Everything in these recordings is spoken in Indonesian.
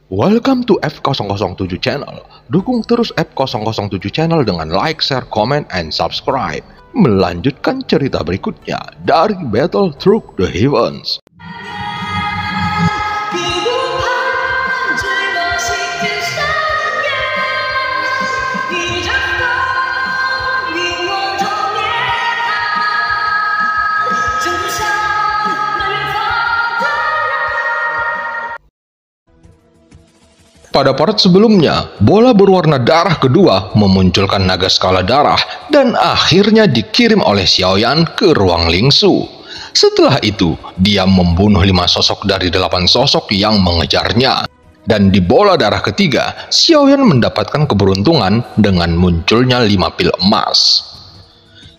Welcome to F007 Channel. Dukung terus F007 Channel dengan like, share, comment, and subscribe. Melanjutkan cerita berikutnya dari Battle Through the Heavens. Pada part sebelumnya, bola berwarna darah kedua memunculkan naga skala darah dan akhirnya dikirim oleh Xiaoyan ke ruang Lingsu. Setelah itu, dia membunuh 5 sosok dari 8 sosok yang mengejarnya. Dan di bola darah ketiga, Xiaoyan mendapatkan keberuntungan dengan munculnya 5 pil emas.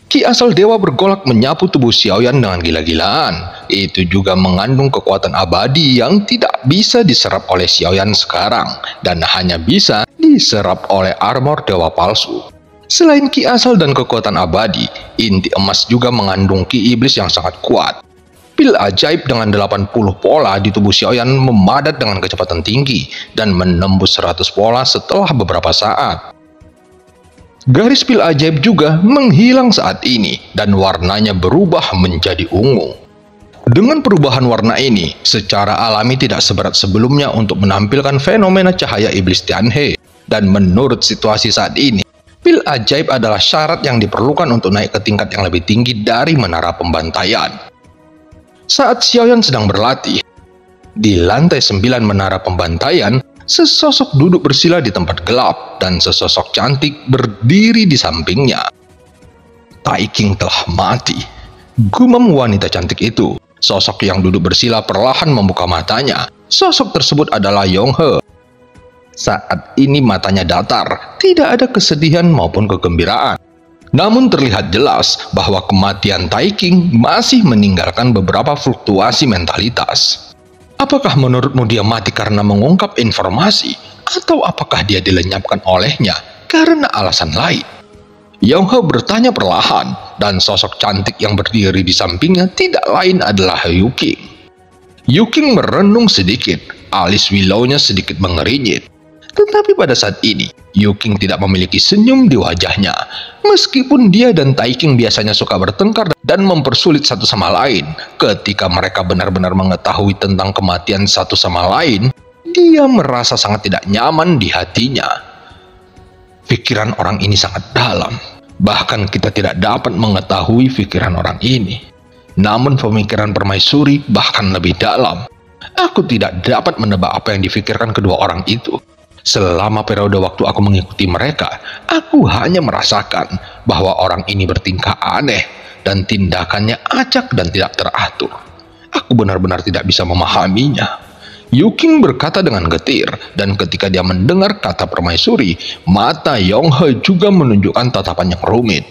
Ki asal dewa bergolak menyapu tubuh Xiaoyan dengan gila-gilaan. Itu juga mengandung kekuatan abadi yang tidak bisa diserap oleh Xiaoyan sekarang dan hanya bisa diserap oleh armor dewa palsu. Selain ki asal dan kekuatan abadi, inti emas juga mengandung ki iblis yang sangat kuat. Pil ajaib dengan 80 pola di tubuh Xiaoyan memadat dengan kecepatan tinggi dan menembus 100 pola setelah beberapa saat. Garis pil ajaib juga menghilang saat ini dan warnanya berubah menjadi ungu. Dengan perubahan warna ini, secara alami tidak seberat sebelumnya untuk menampilkan fenomena cahaya iblis Tianhe. Dan menurut situasi saat ini, pil ajaib adalah syarat yang diperlukan untuk naik ke tingkat yang lebih tinggi dari menara pembantaian. Saat Xiaoyan sedang berlatih, di lantai 9 menara pembantaian, sesosok duduk bersila di tempat gelap dan sesosok cantik berdiri di sampingnya. Tai King telah mati, gumam wanita cantik itu. Sosok yang duduk bersila perlahan membuka matanya. Sosok tersebut adalah Yonghe. Saat ini matanya datar, tidak ada kesedihan maupun kegembiraan. Namun terlihat jelas bahwa kematian Tai King masih meninggalkan beberapa fluktuasi mentalitas. Apakah menurutmu dia mati karena mengungkap informasi, atau apakah dia dilenyapkan olehnya karena alasan lain? Yonghe bertanya perlahan, dan sosok cantik yang berdiri di sampingnya tidak lain adalah Yu King. Yu King merenung sedikit, alis Willownya sedikit mengerinyit. Tetapi pada saat ini, Yu King tidak memiliki senyum di wajahnya. Meskipun dia dan Tai King biasanya suka bertengkar dan mempersulit satu sama lain, ketika mereka benar-benar mengetahui tentang kematian satu sama lain, dia merasa sangat tidak nyaman di hatinya. Pikiran orang ini sangat dalam. Bahkan kita tidak dapat mengetahui pikiran orang ini. Namun pemikiran permaisuri bahkan lebih dalam. Aku tidak dapat menebak apa yang difikirkan kedua orang itu. Selama periode waktu aku mengikuti mereka, aku hanya merasakan bahwa orang ini bertingkah aneh dan tindakannya acak dan tidak teratur. Aku benar-benar tidak bisa memahaminya. Yu King berkata dengan getir, dan ketika dia mendengar kata permaisuri, mata Yonghe juga menunjukkan tatapan yang rumit.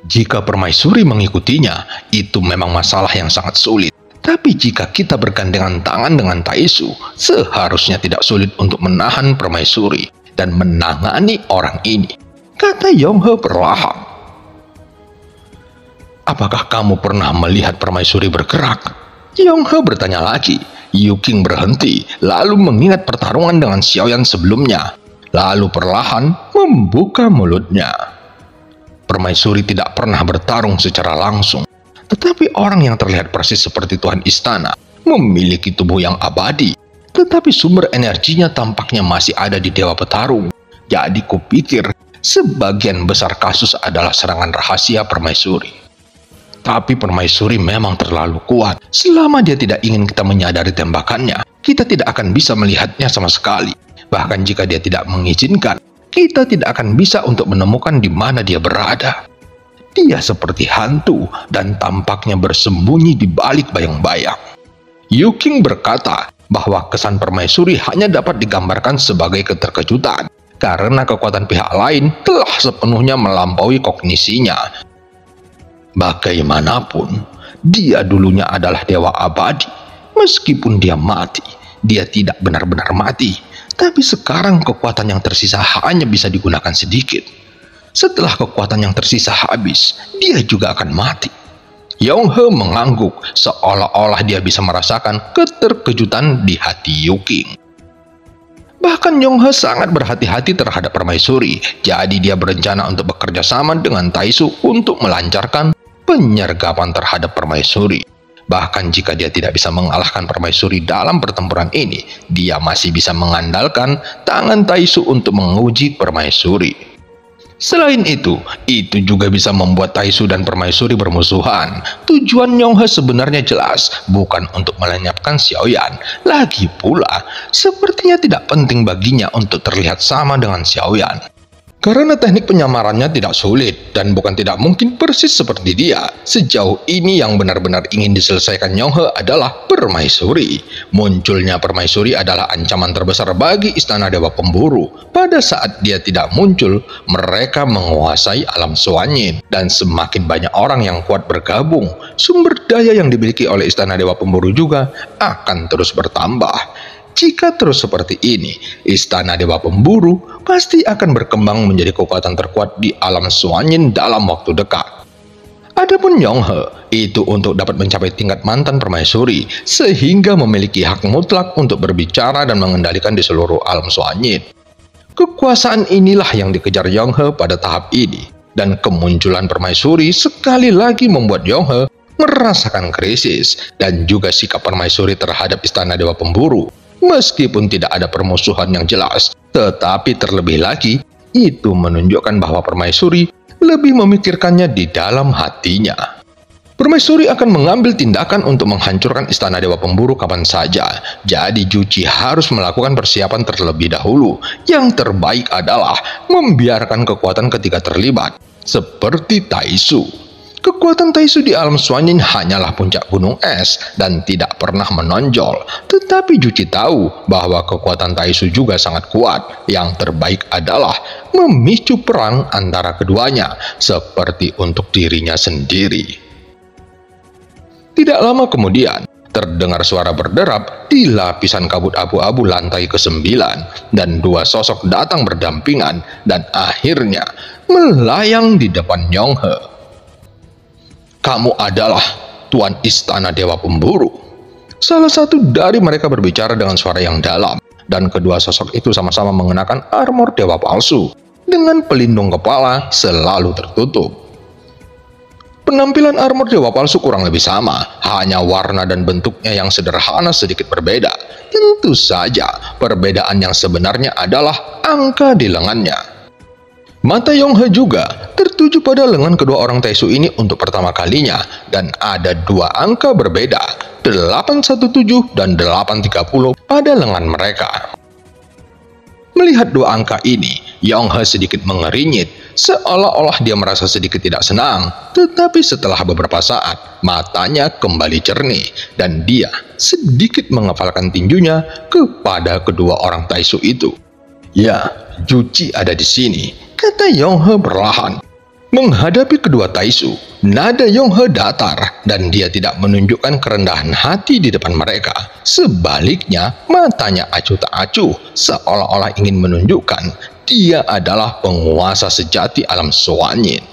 Jika permaisuri mengikutinya, itu memang masalah yang sangat sulit. Tapi jika kita bergandengan tangan dengan Taisu, seharusnya tidak sulit untuk menahan permaisuri dan menangani orang ini, kata Yonghe perlahan. Apakah kamu pernah melihat permaisuri bergerak? Yonghe bertanya lagi. Yu King berhenti, lalu mengingat pertarungan dengan Xiaoyan sebelumnya, lalu perlahan membuka mulutnya. Permaisuri tidak pernah bertarung secara langsung, tetapi orang yang terlihat persis seperti Tuhan Istana memiliki tubuh yang abadi, tetapi sumber energinya tampaknya masih ada di Dewa Petarung. Jadi kupikir sebagian besar kasus adalah serangan rahasia permaisuri. Tapi permaisuri memang terlalu kuat. Selama dia tidak ingin kita menyadari tembakannya, kita tidak akan bisa melihatnya sama sekali. Bahkan jika dia tidak mengizinkan, kita tidak akan bisa untuk menemukan di mana dia berada. Dia seperti hantu dan tampaknya bersembunyi di balik bayang-bayang. Yu King berkata bahwa kesan permaisuri hanya dapat digambarkan sebagai keterkejutan karena kekuatan pihak lain telah sepenuhnya melampaui kognisinya. Bagaimanapun, dia dulunya adalah dewa abadi. Meskipun dia mati, dia tidak benar-benar mati. Tapi sekarang kekuatan yang tersisa hanya bisa digunakan sedikit. Setelah kekuatan yang tersisa habis, dia juga akan mati. Yonghe mengangguk seolah-olah dia bisa merasakan keterkejutan di hati Yu King. Bahkan Yonghe sangat berhati-hati terhadap permaisuri, jadi dia berencana untuk bekerja sama dengan Taisu untuk melancarkan penyergapan terhadap permaisuri. Bahkan jika dia tidak bisa mengalahkan permaisuri dalam pertempuran ini, dia masih bisa mengandalkan tangan Taisu untuk menguji permaisuri. Selain itu juga bisa membuat Taisu dan permaisuri bermusuhan. Tujuan Yonghe sebenarnya jelas, bukan untuk melenyapkan Xiaoyan. Lagi pula, sepertinya tidak penting baginya untuk terlihat sama dengan Xiaoyan. Karena teknik penyamarannya tidak sulit dan bukan tidak mungkin persis seperti dia. Sejauh ini yang benar-benar ingin diselesaikan Yonghe adalah permaisuri. Munculnya permaisuri adalah ancaman terbesar bagi Istana Dewa Pemburu. Pada saat dia tidak muncul, mereka menguasai alam Suanyin. Dan semakin banyak orang yang kuat bergabung, sumber daya yang dimiliki oleh Istana Dewa Pemburu juga akan terus bertambah. Jika terus seperti ini, Istana Dewa Pemburu pasti akan berkembang menjadi kekuatan terkuat di alam Suanyin dalam waktu dekat. Adapun Yonghe itu untuk dapat mencapai tingkat mantan permaisuri, sehingga memiliki hak mutlak untuk berbicara dan mengendalikan di seluruh alam Suanyin. Kekuasaan inilah yang dikejar Yonghe pada tahap ini, dan kemunculan permaisuri sekali lagi membuat Yonghe merasakan krisis, dan juga sikap permaisuri terhadap Istana Dewa Pemburu. Meskipun tidak ada permusuhan yang jelas, tetapi terlebih lagi, itu menunjukkan bahwa permaisuri lebih memikirkannya di dalam hatinya. Permaisuri akan mengambil tindakan untuk menghancurkan Istana Dewa Pemburu kapan saja. Jadi Juchi harus melakukan persiapan terlebih dahulu. Yang terbaik adalah membiarkan kekuatan ketiga terlibat, seperti Taisu. Kekuatan Taisu di alam Suanyin hanyalah puncak gunung es dan tidak pernah menonjol. Tetapi Juchi tahu bahwa kekuatan Taisu juga sangat kuat. Yang terbaik adalah memicu perang antara keduanya, seperti untuk dirinya sendiri. Tidak lama kemudian, terdengar suara berderap di lapisan kabut abu-abu lantai ke-9, dan dua sosok datang berdampingan dan akhirnya melayang di depan Yonghe. "Kamu adalah Tuan Istana Dewa Pemburu." Salah satu dari mereka berbicara dengan suara yang dalam, dan kedua sosok itu sama-sama mengenakan armor dewa palsu dengan pelindung kepala selalu tertutup. Penampilan armor dewa palsu kurang lebih sama, hanya warna dan bentuknya yang sederhana sedikit berbeda. Tentu saja, perbedaan yang sebenarnya adalah angka di lengannya. Mata Yonghe juga tertuju pada lengan kedua orang Taisu ini untuk pertama kalinya, dan ada dua angka berbeda, 817 dan 830 pada lengan mereka. Melihat dua angka ini, Yonghe sedikit mengerinyit, seolah-olah dia merasa sedikit tidak senang. Tetapi setelah beberapa saat, matanya kembali jernih, dan dia sedikit mengepalkan tinjunya kepada kedua orang Taisu itu. "Ya, Juchi ada di sini," kata Yonghe perlahan. Menghadapi kedua Taisu, nada Yonghe datar dan dia tidak menunjukkan kerendahan hati di depan mereka. Sebaliknya, matanya acuh tak acuh, seolah-olah ingin menunjukkan dia adalah penguasa sejati alam Suanyin.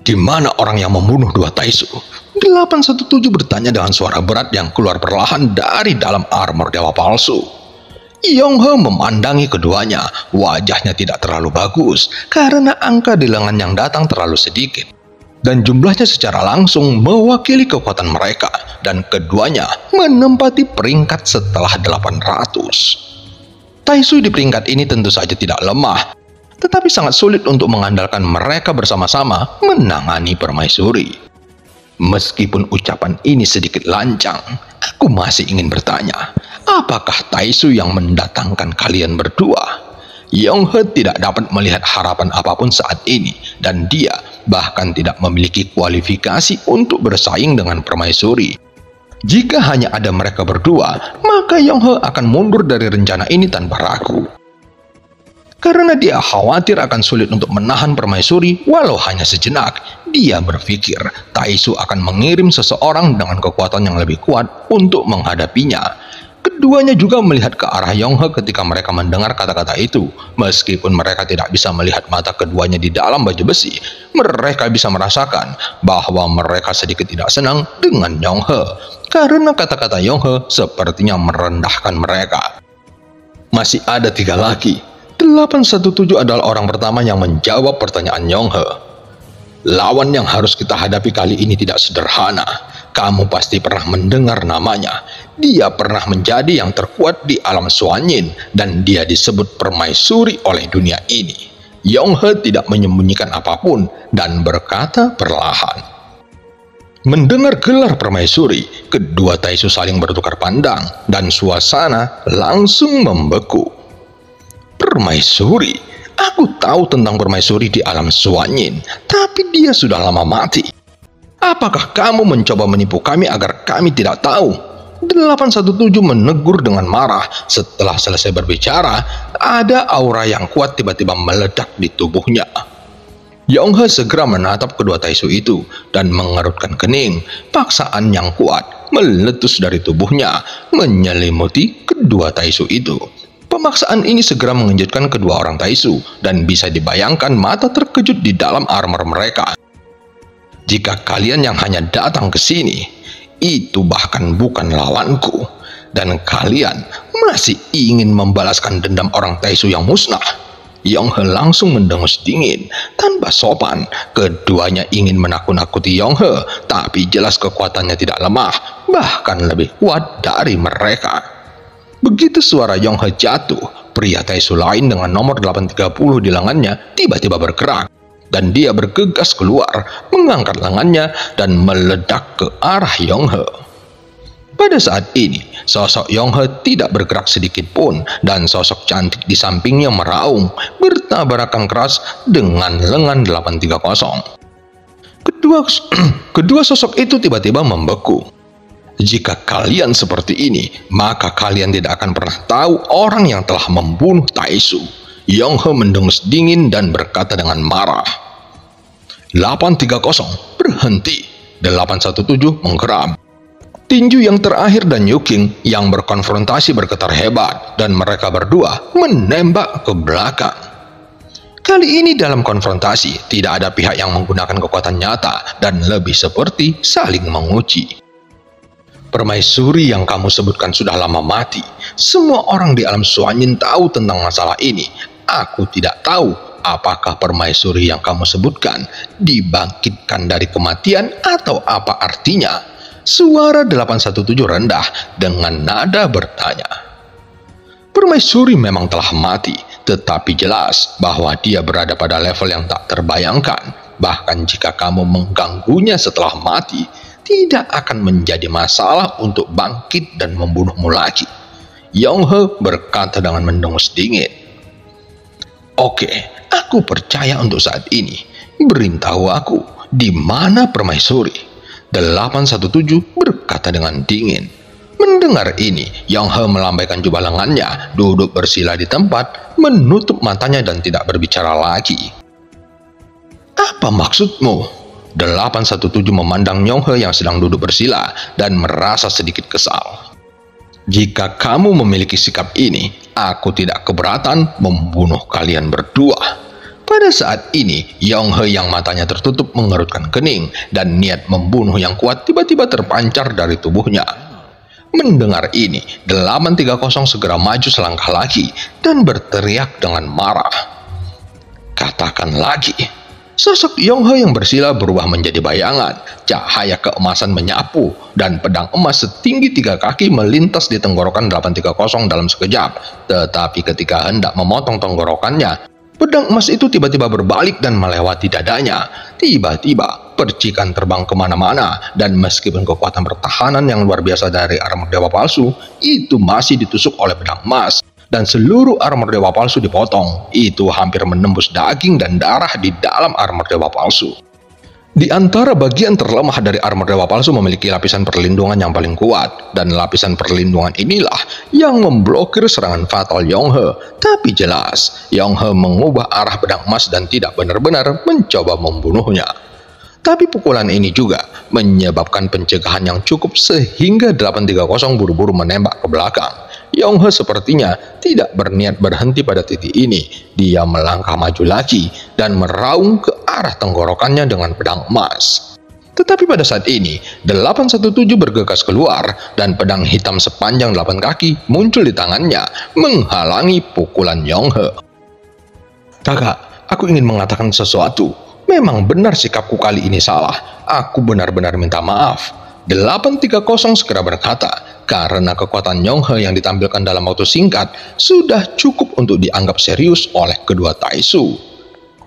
"Di mana orang yang membunuh dua Taisu?" 817 bertanya dengan suara berat yang keluar perlahan dari dalam armor dewa palsu. Yonghe memandangi keduanya. Wajahnya tidak terlalu bagus karena angka di lengan yang datang terlalu sedikit, dan jumlahnya secara langsung mewakili kekuatan mereka, dan keduanya menempati peringkat setelah 800. Taisu di peringkat ini tentu saja tidak lemah, tetapi sangat sulit untuk mengandalkan mereka bersama-sama menangani permaisuri. Meskipun ucapan ini sedikit lancang, aku masih ingin bertanya, apakah Taisu yang mendatangkan kalian berdua? Yonghe tidak dapat melihat harapan apapun saat ini, dan dia bahkan tidak memiliki kualifikasi untuk bersaing dengan permaisuri. Jika hanya ada mereka berdua, maka Yonghe akan mundur dari rencana ini tanpa ragu. Karena dia khawatir akan sulit untuk menahan permaisuri walau hanya sejenak, dia berpikir Taisu akan mengirim seseorang dengan kekuatan yang lebih kuat untuk menghadapinya. Keduanya juga melihat ke arah Yonghe ketika mereka mendengar kata-kata itu. Meskipun mereka tidak bisa melihat mata keduanya di dalam baju besi, mereka bisa merasakan bahwa mereka sedikit tidak senang dengan Yonghe, karena kata-kata Yonghe sepertinya merendahkan mereka. Masih ada 3 lagi. 817 adalah orang pertama yang menjawab pertanyaan Yonghe. Lawan yang harus kita hadapi kali ini tidak sederhana. Kamu pasti pernah mendengar namanya. Dia pernah menjadi yang terkuat di alam Suanyin dan dia disebut permaisuri oleh dunia ini. Yonghe tidak menyembunyikan apapun dan berkata perlahan. Mendengar gelar permaisuri, kedua Taisu saling bertukar pandang dan suasana langsung membeku. Permaisuri? Aku tahu tentang permaisuri di alam Suanyin, tapi dia sudah lama mati. Apakah kamu mencoba menipu kami agar kami tidak tahu? 817 menegur dengan marah. Setelah selesai berbicara, ada aura yang kuat tiba-tiba meledak di tubuhnya. Yonghe segera menatap kedua Taisu itu dan mengerutkan kening. Paksaan yang kuat meletus dari tubuhnya, menyelimuti kedua Taisu itu. Pemaksaan ini segera mengejutkan kedua orang Taisu dan bisa dibayangkan mata terkejut di dalam armor mereka. Jika kalian yang hanya datang ke sini, itu bahkan bukan lawanku, dan kalian masih ingin membalaskan dendam orang Taisu yang musnah. Yonghe langsung mendengus dingin. Tanpa sopan, keduanya ingin menakut-nakuti Yonghe, tapi jelas kekuatannya tidak lemah, bahkan lebih kuat dari mereka. Begitu suara Yonghe jatuh, pria Taisu lain dengan nomor 830 di lengannya tiba-tiba bergerak. Dan dia bergegas keluar, mengangkat lengannya dan meledak ke arah Yonghe. Pada saat ini, sosok Yonghe tidak bergerak sedikit pun dan sosok cantik di sampingnya meraung, bertabrakan keras dengan lengan 830. Kedua sosok itu tiba-tiba membeku. Jika kalian seperti ini, maka kalian tidak akan pernah tahu orang yang telah membunuh Taisu. Yonghe mendengus dingin dan berkata dengan marah. 830, berhenti. 817 menggeram. Tinju yang terakhir dan Yuking yang berkonfrontasi bergetar hebat dan mereka berdua menembak ke belakang. Kali ini dalam konfrontasi tidak ada pihak yang menggunakan kekuatan nyata dan lebih seperti saling menguji. Permaisuri yang kamu sebutkan sudah lama mati. Semua orang di alam Suanyin tahu tentang masalah ini. Aku tidak tahu apakah permaisuri yang kamu sebutkan dibangkitkan dari kematian atau apa artinya. Suara 817 rendah dengan nada bertanya. Permaisuri memang telah mati, tetapi jelas bahwa dia berada pada level yang tak terbayangkan. Bahkan jika kamu mengganggunya setelah mati, tidak akan menjadi masalah untuk bangkit dan membunuhmu lagi. Yonghe berkata dengan mendengus dingin. Oke, aku percaya untuk saat ini. Beritahu aku, di mana permaisuri? 817 berkata dengan dingin. Mendengar ini, Yonghe melambaikan jubah lengannya, duduk bersila di tempat, menutup matanya dan tidak berbicara lagi. Apa maksudmu? 817 memandang Yonghe yang sedang duduk bersila dan merasa sedikit kesal. Jika kamu memiliki sikap ini, aku tidak keberatan membunuh kalian berdua. Pada saat ini, Yonghe yang matanya tertutup mengerutkan kening dan niat membunuh yang kuat tiba-tiba terpancar dari tubuhnya. Mendengar ini, 830 segera maju selangkah lagi dan berteriak dengan marah. Katakan lagi. Sosok Yonghe yang bersila berubah menjadi bayangan. Cahaya keemasan menyapu dan pedang emas setinggi 3 kaki melintas di tenggorokan 830 dalam sekejap. Tetapi ketika hendak memotong tenggorokannya, pedang emas itu tiba-tiba berbalik dan melewati dadanya. Tiba-tiba percikan terbang kemana-mana dan meskipun kekuatan pertahanan yang luar biasa dari armor dewa palsu itu masih ditusuk oleh pedang emas. Dan seluruh armor dewa palsu dipotong. Itu hampir menembus daging dan darah di dalam armor dewa palsu. Di antara bagian terlemah dari armor dewa palsu memiliki lapisan perlindungan yang paling kuat. Dan lapisan perlindungan inilah yang memblokir serangan fatal Yonghe. Tapi jelas, Yonghe mengubah arah pedang emas dan tidak benar-benar mencoba membunuhnya. Tapi pukulan ini juga menyebabkan pencegahan yang cukup sehingga 830 buru-buru menembak ke belakang. Yonghe sepertinya tidak berniat berhenti pada titik ini. Dia melangkah maju lagi dan meraung ke arah tenggorokannya dengan pedang emas. Tetapi pada saat ini, 817 bergegas keluar dan pedang hitam sepanjang 8 kaki muncul di tangannya, menghalangi pukulan Yonghe. "Kakak, aku ingin mengatakan sesuatu. Memang benar sikapku kali ini salah. Aku benar-benar minta maaf." 830 segera berkata, karena kekuatan Yonghe yang ditampilkan dalam waktu singkat sudah cukup untuk dianggap serius oleh kedua Taisu.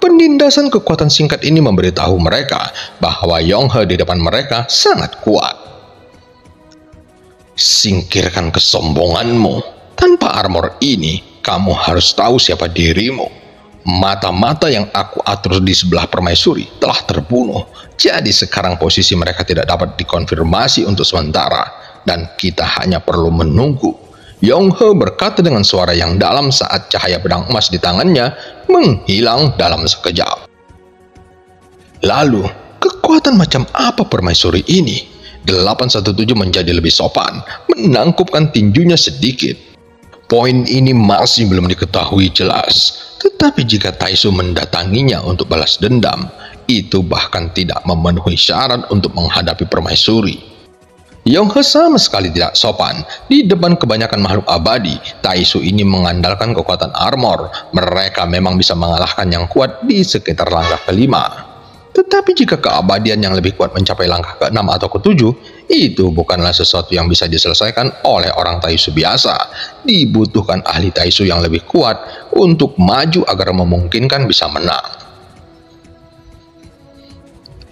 Penindasan kekuatan singkat ini memberitahu mereka bahwa Yonghe di depan mereka sangat kuat. "Singkirkan kesombonganmu. Tanpa armor ini, kamu harus tahu siapa dirimu. Mata-mata yang aku atur di sebelah permaisuri telah terbunuh. Jadi sekarang posisi mereka tidak dapat dikonfirmasi untuk sementara, dan kita hanya perlu menunggu." Yonghe berkata dengan suara yang dalam saat cahaya pedang emas di tangannya menghilang dalam sekejap. Lalu, kekuatan macam apa permaisuri ini? 817 menjadi lebih sopan, menangkupkan tinjunya sedikit. Poin ini masih belum diketahui jelas, tetapi jika Taisu mendatanginya untuk balas dendam, itu bahkan tidak memenuhi syarat untuk menghadapi permaisuri. Yonghe sama sekali tidak sopan. Di depan kebanyakan makhluk abadi, Taisu ini mengandalkan kekuatan armor. Mereka memang bisa mengalahkan yang kuat di sekitar langkah kelima. Tetapi jika keabadian yang lebih kuat mencapai langkah ke-6 atau ke-7, itu bukanlah sesuatu yang bisa diselesaikan oleh orang Taisu biasa. Dibutuhkan ahli Taisu yang lebih kuat untuk maju agar memungkinkan bisa menang.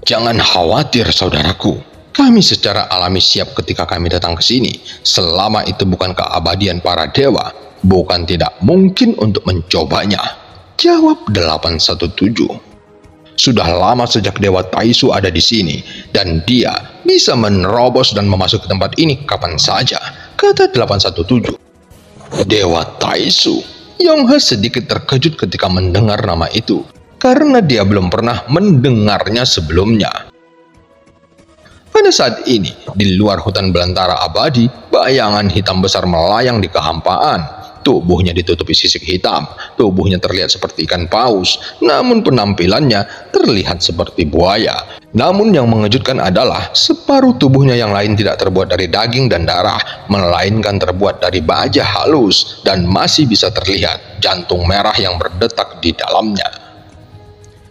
"Jangan khawatir, saudaraku. Kami secara alami siap ketika kami datang ke sini. Selama itu bukan keabadian para dewa, bukan tidak mungkin untuk mencobanya," jawab 817. "Sudah lama sejak Dewa Taisu ada di sini, dan dia bisa menerobos dan memasuki tempat ini kapan saja," kata 817. "Dewa Taisu?" Yonghe sedikit terkejut ketika mendengar nama itu, karena dia belum pernah mendengarnya sebelumnya. Pada saat ini, di luar hutan belantara abadi, bayangan hitam besar melayang di kehampaan. Tubuhnya ditutupi sisik hitam, tubuhnya terlihat seperti ikan paus, namun penampilannya terlihat seperti buaya. Namun yang mengejutkan adalah separuh tubuhnya yang lain tidak terbuat dari daging dan darah, melainkan terbuat dari baja halus dan masih bisa terlihat jantung merah yang berdetak di dalamnya.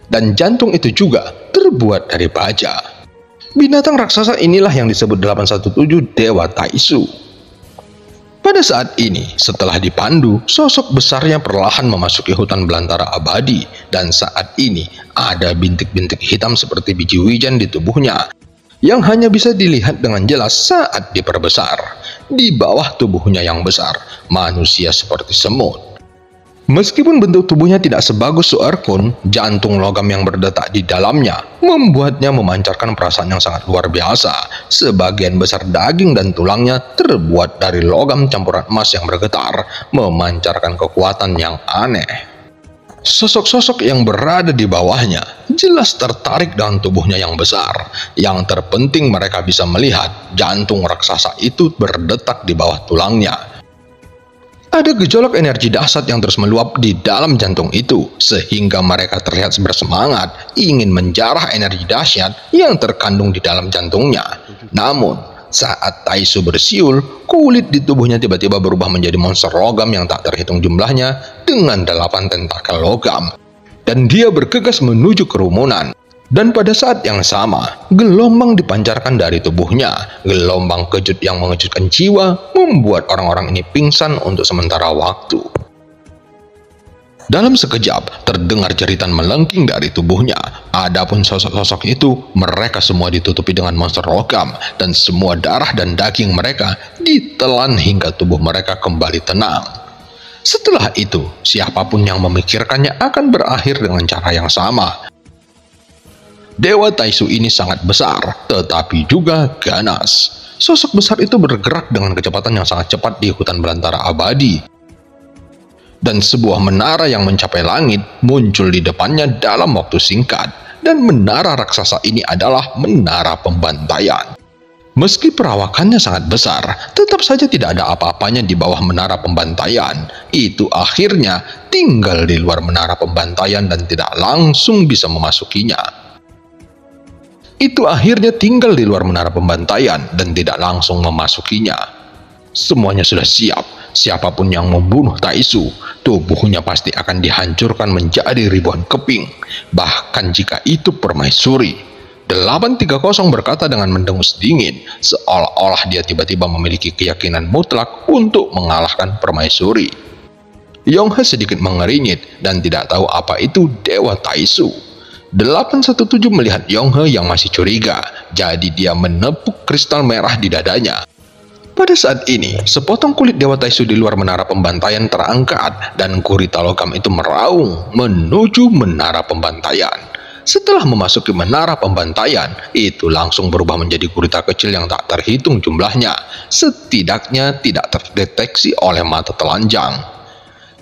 Dan jantung itu juga terbuat dari baja. Binatang raksasa inilah yang disebut 817 Dewa Taisu. Pada saat ini, setelah dipandu, sosok besarnya perlahan memasuki hutan belantara abadi, dan saat ini ada bintik-bintik hitam seperti biji wijen di tubuhnya, yang hanya bisa dilihat dengan jelas saat diperbesar. Di bawah tubuhnya yang besar, manusia seperti semut. Meskipun bentuk tubuhnya tidak sebagus Suerkun, jantung logam yang berdetak di dalamnya membuatnya memancarkan perasaan yang sangat luar biasa. Sebagian besar daging dan tulangnya terbuat dari logam campuran emas yang bergetar, memancarkan kekuatan yang aneh. Sosok-sosok yang berada di bawahnya jelas tertarik dengan tubuhnya yang besar. Yang terpenting mereka bisa melihat jantung raksasa itu berdetak di bawah tulangnya. Ada gejolak energi dahsyat yang terus meluap di dalam jantung itu, sehingga mereka terlihat bersemangat ingin menjarah energi dahsyat yang terkandung di dalam jantungnya. Namun, saat Taisu bersiul, kulit di tubuhnya tiba-tiba berubah menjadi monster logam yang tak terhitung jumlahnya dengan 8 tentakel logam. Dan dia bergegas menuju kerumunan. Dan pada saat yang sama, gelombang dipancarkan dari tubuhnya. Gelombang kejut yang mengejutkan jiwa membuat orang-orang ini pingsan untuk sementara waktu. Dalam sekejap, terdengar jeritan melengking dari tubuhnya. Adapun sosok-sosok itu, mereka semua ditutupi dengan monster logam, dan semua darah dan daging mereka ditelan hingga tubuh mereka kembali tenang. Setelah itu, siapapun yang memikirkannya akan berakhir dengan cara yang sama. Dewa Taisu ini sangat besar, tetapi juga ganas. Sosok besar itu bergerak dengan kecepatan yang sangat cepat di hutan belantara abadi. Dan sebuah menara yang mencapai langit muncul di depannya dalam waktu singkat. Dan menara raksasa ini adalah menara pembantaian. Meski perawakannya sangat besar, tetap saja tidak ada apa-apanya di bawah menara pembantaian. Itu akhirnya tinggal di luar menara pembantaian dan tidak langsung bisa memasukinya. itu akhirnya tinggal di luar menara pembantaian dan tidak langsung memasukinya. Semuanya sudah siap. Siapapun yang membunuh Taisu, tubuhnya pasti akan dihancurkan menjadi ribuan keping. Bahkan jika itu permaisuri. 830 berkata dengan mendengus dingin, seolah-olah dia tiba-tiba memiliki keyakinan mutlak untuk mengalahkan permaisuri. Yonghe sedikit mengeringit dan tidak tahu apa itu Dewa Taisu. 817 melihat Yonghe yang masih curiga, jadi dia menepuk kristal merah di dadanya. Pada saat ini, sepotong kulit Dewa Taisu di luar menara pembantaian terangkat dan gurita logam itu meraung menuju menara pembantaian. Setelah memasuki menara pembantaian, itu langsung berubah menjadi gurita kecil yang tak terhitung jumlahnya, setidaknya tidak terdeteksi oleh mata telanjang.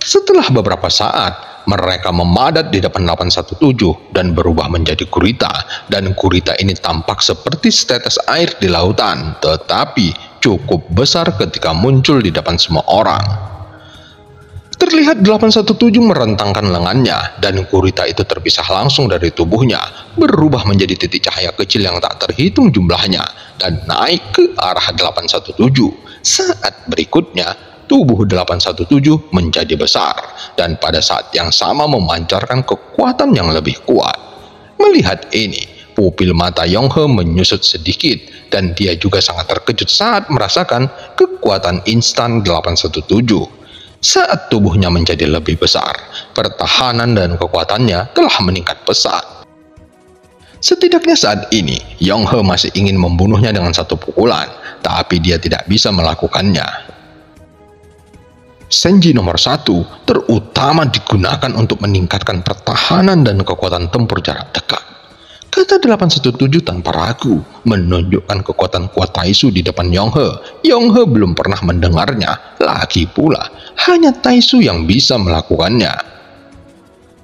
Setelah beberapa saat, mereka memadat di depan 817 dan berubah menjadi gurita, dan gurita ini tampak seperti setetes air di lautan, tetapi cukup besar ketika muncul di depan semua orang. Terlihat 817 merentangkan lengannya dan gurita itu terpisah langsung dari tubuhnya, berubah menjadi titik cahaya kecil yang tak terhitung jumlahnya dan naik ke arah 817. Saat berikutnya, tubuh 817 menjadi besar dan pada saat yang sama memancarkan kekuatan yang lebih kuat. Melihat ini, pupil mata Yonghe menyusut sedikit dan dia juga sangat terkejut saat merasakan kekuatan instan 817. Saat tubuhnya menjadi lebih besar, pertahanan dan kekuatannya telah meningkat pesat. Setidaknya saat ini, Yonghe masih ingin membunuhnya dengan satu pukulan, tapi dia tidak bisa melakukannya. Senji nomor 1 terutama digunakan untuk meningkatkan pertahanan dan kekuatan tempur jarak dekat. Kata 817 tanpa ragu, menunjukkan kekuatan kuat Taisu di depan Yonghe. Yonghe belum pernah mendengarnya, lagi pula hanya Taisu yang bisa melakukannya.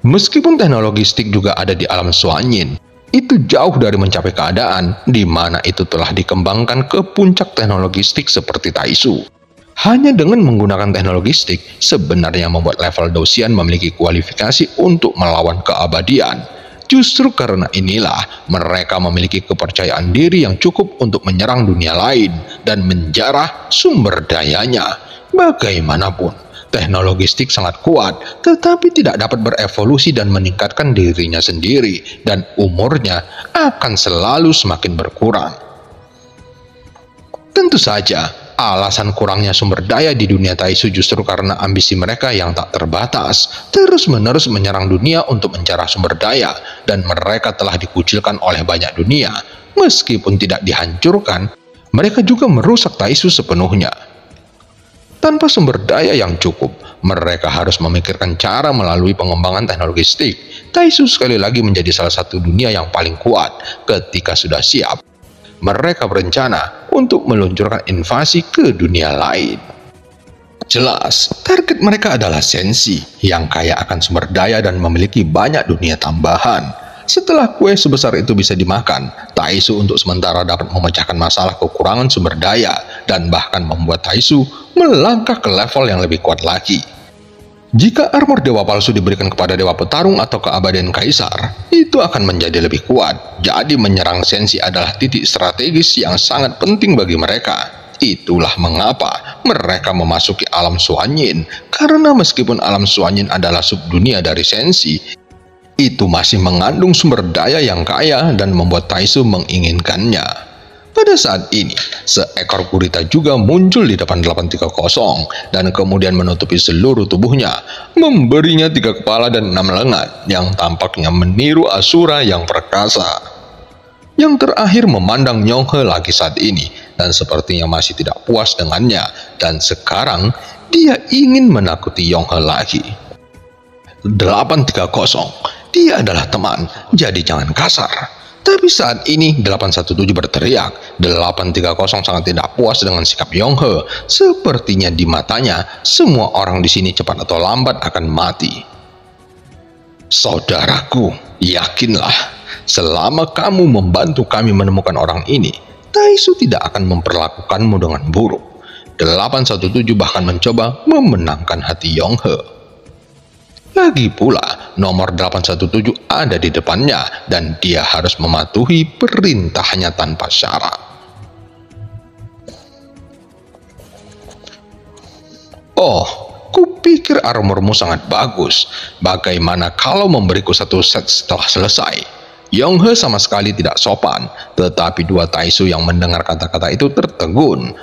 Meskipun teknologi stick juga ada di alam Suanyin, itu jauh dari mencapai keadaan di mana itu telah dikembangkan ke puncak teknologi stick seperti Taisu. Hanya dengan menggunakan teknologi stick, sebenarnya membuat level Dosian memiliki kualifikasi untuk melawan keabadian. Justru karena inilah mereka memiliki kepercayaan diri yang cukup untuk menyerang dunia lain dan menjarah sumber dayanya. Bagaimanapun, teknologi stick sangat kuat, tetapi tidak dapat berevolusi dan meningkatkan dirinya sendiri, dan umurnya akan selalu semakin berkurang. Tentu saja, alasan kurangnya sumber daya di dunia Taisu justru karena ambisi mereka yang tak terbatas, terus-menerus menyerang dunia untuk menjarah sumber daya, dan mereka telah dikucilkan oleh banyak dunia. Meskipun tidak dihancurkan, mereka juga merusak Taisu sepenuhnya. Tanpa sumber daya yang cukup, mereka harus memikirkan cara melalui pengembangan teknologi stick. Taisu sekali lagi menjadi salah satu dunia yang paling kuat. Ketika sudah siap, mereka berencana untuk meluncurkan invasi ke dunia lain. Jelas, target mereka adalah Senshi yang kaya akan sumber daya dan memiliki banyak dunia tambahan. Setelah kue sebesar itu bisa dimakan, Taisu untuk sementara dapat memecahkan masalah kekurangan sumber daya dan bahkan membuat Taisu melangkah ke level yang lebih kuat lagi. Jika armor dewa palsu diberikan kepada dewa petarung atau keabadian kaisar, itu akan menjadi lebih kuat. Jadi menyerang Senshi adalah titik strategis yang sangat penting bagi mereka. Itulah mengapa mereka memasuki alam Suanyin, karena meskipun alam Suanyin adalah subdunia dari Senshi, itu masih mengandung sumber daya yang kaya dan membuat Taisu menginginkannya. Pada saat ini, seekor gurita juga muncul di depan 830 dan kemudian menutupi seluruh tubuhnya, memberinya 3 kepala dan 6 lengan yang tampaknya meniru Asura yang perkasa. Yang terakhir memandang Yonghe lagi saat ini dan sepertinya masih tidak puas dengannya, dan sekarang dia ingin menakuti Yonghe lagi. 830, dia adalah teman, jadi jangan kasar. Tapi saat ini 817 berteriak. 830 sangat tidak puas dengan sikap Yonghe. Sepertinya di matanya semua orang di sini cepat atau lambat akan mati. Saudaraku, yakinlah, selama kamu membantu kami menemukan orang ini, Taisu tidak akan memperlakukanmu dengan buruk. 817 bahkan mencoba memenangkan hati Yonghe. Lagi pula, nomor 817 ada di depannya dan dia harus mematuhi perintahnya tanpa syarat. Oh, kupikir armormu sangat bagus. Bagaimana kalau memberiku satu set setelah selesai? Yonghe sama sekali tidak sopan, tetapi dua Taisu yang mendengar kata-kata itu tertegun.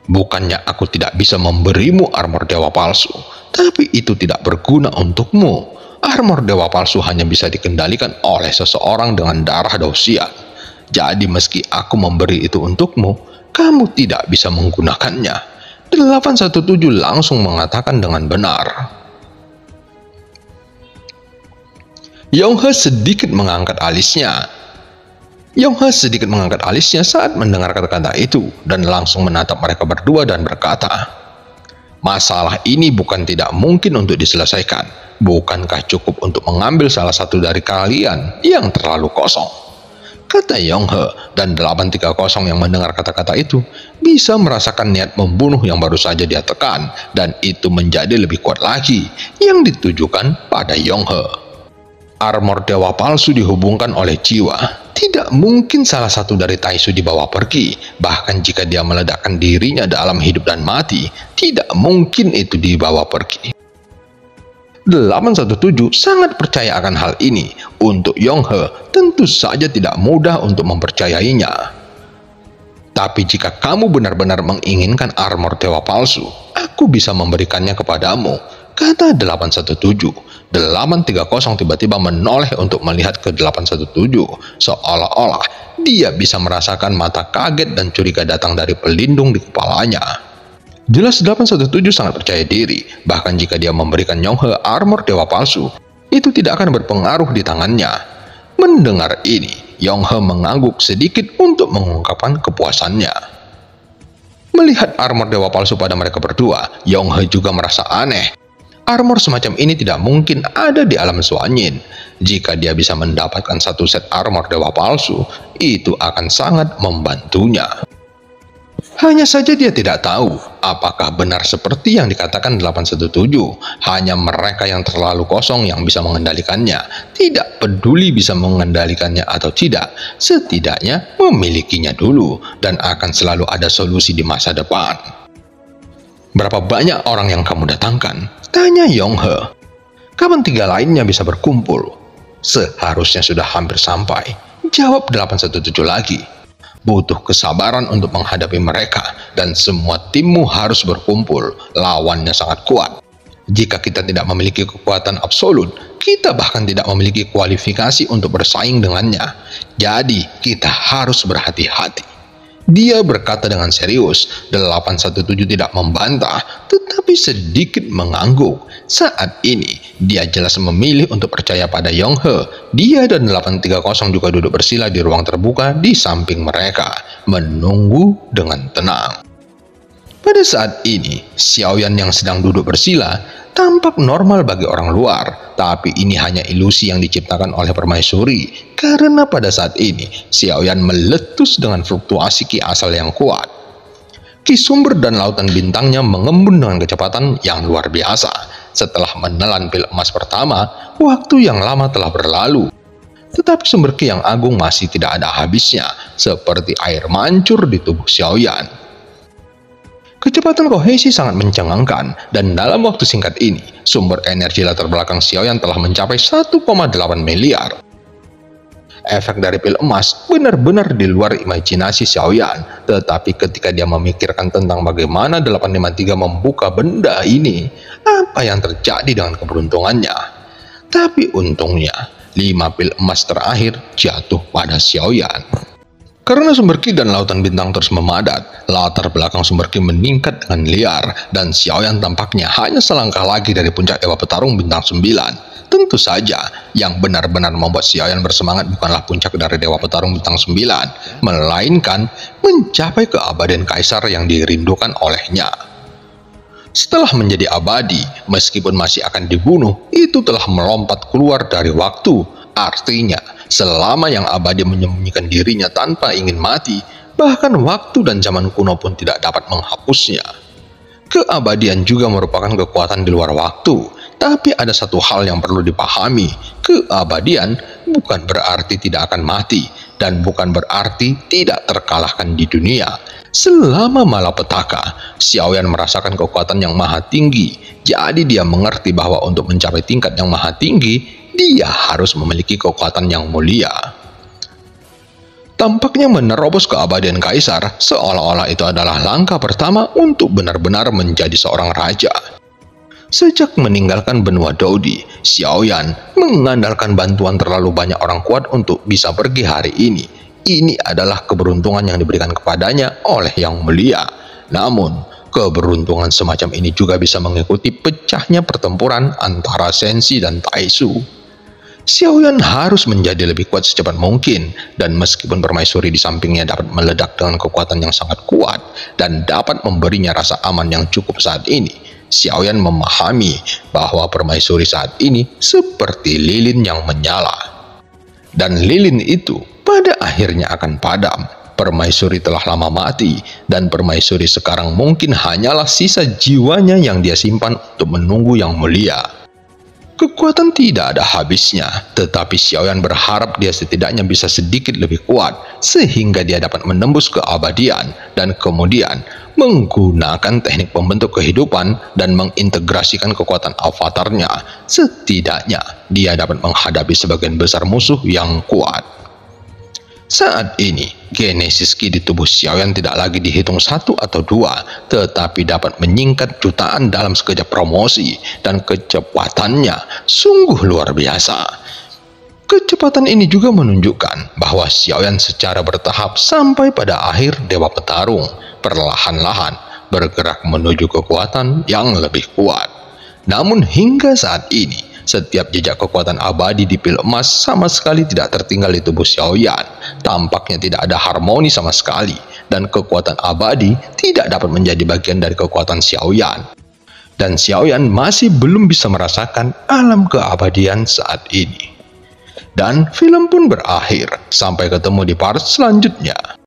Bukannya aku tidak bisa memberimu armor dewa palsu, tapi itu tidak berguna untukmu. Armor dewa palsu hanya bisa dikendalikan oleh seseorang dengan darah Dao-Xian. Jadi meski aku memberi itu untukmu, kamu tidak bisa menggunakannya. 817 langsung mengatakan dengan benar. Yonghe sedikit mengangkat alisnya. Yonghe sedikit mengangkat alisnya saat mendengar kata-kata itu dan langsung menatap mereka berdua dan berkata, "Masalah ini bukan tidak mungkin untuk diselesaikan. Bukankah cukup untuk mengambil salah satu dari kalian yang terlalu kosong?" Kata Yonghe, dan 830 yang mendengar kata-kata itu bisa merasakan niat membunuh yang baru saja dia tekan, dan itu menjadi lebih kuat lagi yang ditujukan pada Yonghe. Armor dewa palsu dihubungkan oleh jiwa. Tidak mungkin salah satu dari Taisu dibawa pergi. Bahkan jika dia meledakkan dirinya dalam hidup dan mati, tidak mungkin itu dibawa pergi. 817 sangat percaya akan hal ini. Untuk Yonghe, tentu saja tidak mudah untuk mempercayainya. Tapi jika kamu benar-benar menginginkan armor dewa palsu, aku bisa memberikannya kepadamu, kata 817. 830 tiba-tiba menoleh untuk melihat ke 817, seolah-olah dia bisa merasakan mata kaget dan curiga datang dari pelindung di kepalanya. Jelas 817 sangat percaya diri, bahkan jika dia memberikan Yonghe armor dewa palsu, itu tidak akan berpengaruh di tangannya. Mendengar ini, Yonghe mengangguk sedikit untuk mengungkapkan kepuasannya. Melihat armor dewa palsu pada mereka berdua, Yonghe juga merasa aneh. Armor semacam ini tidak mungkin ada di alam Suanyin. Jika dia bisa mendapatkan satu set armor dewa palsu, itu akan sangat membantunya. Hanya saja dia tidak tahu apakah benar seperti yang dikatakan 817. Hanya mereka yang terlalu kosong yang bisa mengendalikannya. Tidak peduli bisa mengendalikannya atau tidak, setidaknya memilikinya dulu dan akan selalu ada solusi di masa depan. "Berapa banyak orang yang kamu datangkan?" tanya Yonghe. "Kapan tiga lainnya bisa berkumpul?" "Seharusnya sudah hampir sampai," jawab 817 lagi. "Butuh kesabaran untuk menghadapi mereka, dan semua timmu harus berkumpul. Lawannya sangat kuat. Jika kita tidak memiliki kekuatan absolut, kita bahkan tidak memiliki kualifikasi untuk bersaing dengannya. Jadi kita harus berhati-hati." Dia berkata dengan serius. 817 tidak membantah, tetapi sedikit mengangguk. Saat ini, dia jelas memilih untuk percaya pada Yonghe. Dia dan 830 juga duduk bersila di ruang terbuka di samping mereka, menunggu dengan tenang. Pada saat ini, Xiaoyan yang sedang duduk bersila tampak normal bagi orang luar, tapi ini hanya ilusi yang diciptakan oleh permaisuri, karena pada saat ini Xiaoyan meletus dengan fluktuasi ki asal yang kuat. Ki sumber dan lautan bintangnya mengembun dengan kecepatan yang luar biasa. Setelah menelan pil emas pertama, waktu yang lama telah berlalu. Tetapi sumber ki yang agung masih tidak ada habisnya, seperti air mancur di tubuh Xiaoyan. Kecepatan kohesi sangat mencengangkan, dan dalam waktu singkat ini, sumber energi latar belakang Xiaoyan telah mencapai 1,8 miliar. Efek dari pil emas benar-benar di luar imajinasi Xiaoyan, tetapi ketika dia memikirkan tentang bagaimana 853 membuka benda ini, apa yang terjadi dengan keberuntungannya? Tapi untungnya, 5 pil emas terakhir jatuh pada Xiaoyan. Karena sumber ki dan lautan bintang terus memadat, latar belakang sumber ki meningkat dengan liar, dan Xiaoyan tampaknya hanya selangkah lagi dari puncak Dewa Petarung bintang 9. Tentu saja, yang benar-benar membuat Xiaoyan bersemangat bukanlah puncak dari Dewa Petarung bintang 9, melainkan mencapai keabadian Kaisar yang dirindukan olehnya. Setelah menjadi abadi, meskipun masih akan dibunuh, itu telah melompat keluar dari waktu. Artinya, selama yang abadi menyembunyikan dirinya tanpa ingin mati, bahkan waktu dan zaman kuno pun tidak dapat menghapusnya. Keabadian juga merupakan kekuatan di luar waktu, Tapi ada satu hal yang perlu dipahami, keabadian bukan berarti tidak akan mati, dan bukan berarti tidak terkalahkan di dunia. Selama malapetaka, Xiaoyan merasakan kekuatan yang maha tinggi, jadi dia mengerti bahwa untuk mencapai tingkat yang maha tinggi, dia harus memiliki kekuatan yang mulia. Tampaknya menerobos keabadian kaisar seolah-olah itu adalah langkah pertama untuk benar-benar menjadi seorang raja. Sejak meninggalkan benua Dodi, Xiaoyan mengandalkan bantuan terlalu banyak orang kuat untuk bisa pergi hari ini. Ini adalah keberuntungan yang diberikan kepadanya oleh Yang Mulia. Namun, keberuntungan semacam ini juga bisa mengikuti pecahnya pertempuran antara Senshi dan Taisu. Xiaoyan harus menjadi lebih kuat secepat mungkin, dan meskipun permaisuri di sampingnya dapat meledak dengan kekuatan yang sangat kuat dan dapat memberinya rasa aman yang cukup saat ini, Xiaoyan memahami bahwa permaisuri saat ini seperti lilin yang menyala. Dan lilin itu pada akhirnya akan padam. Permaisuri telah lama mati, dan permaisuri sekarang mungkin hanyalah sisa jiwanya yang dia simpan untuk menunggu Yang Mulia. Kekuatan tidak ada habisnya, tetapi Xiaoyan berharap dia setidaknya bisa sedikit lebih kuat, sehingga dia dapat menembus keabadian, dan kemudian menggunakan teknik pembentuk kehidupan dan mengintegrasikan kekuatan avatarnya. Setidaknya dia dapat menghadapi sebagian besar musuh yang kuat. Saat ini, genesis ki di tubuh Xiaoyan tidak lagi dihitung 1 atau 2, tetapi dapat menyingkat jutaan dalam sekejap promosi, dan kecepatannya sungguh luar biasa. Kecepatan ini juga menunjukkan bahwa Xiaoyan secara bertahap sampai pada akhir Dewa Petarung, perlahan-lahan bergerak menuju kekuatan yang lebih kuat. Namun hingga saat ini, setiap jejak kekuatan abadi di pil emas sama sekali tidak tertinggal di tubuh Xiaoyan. Tampaknya tidak ada harmoni sama sekali, dan kekuatan abadi tidak dapat menjadi bagian dari kekuatan Xiaoyan. Dan Xiaoyan masih belum bisa merasakan alam keabadian saat ini. Dan film pun berakhir. Sampai ketemu di part selanjutnya.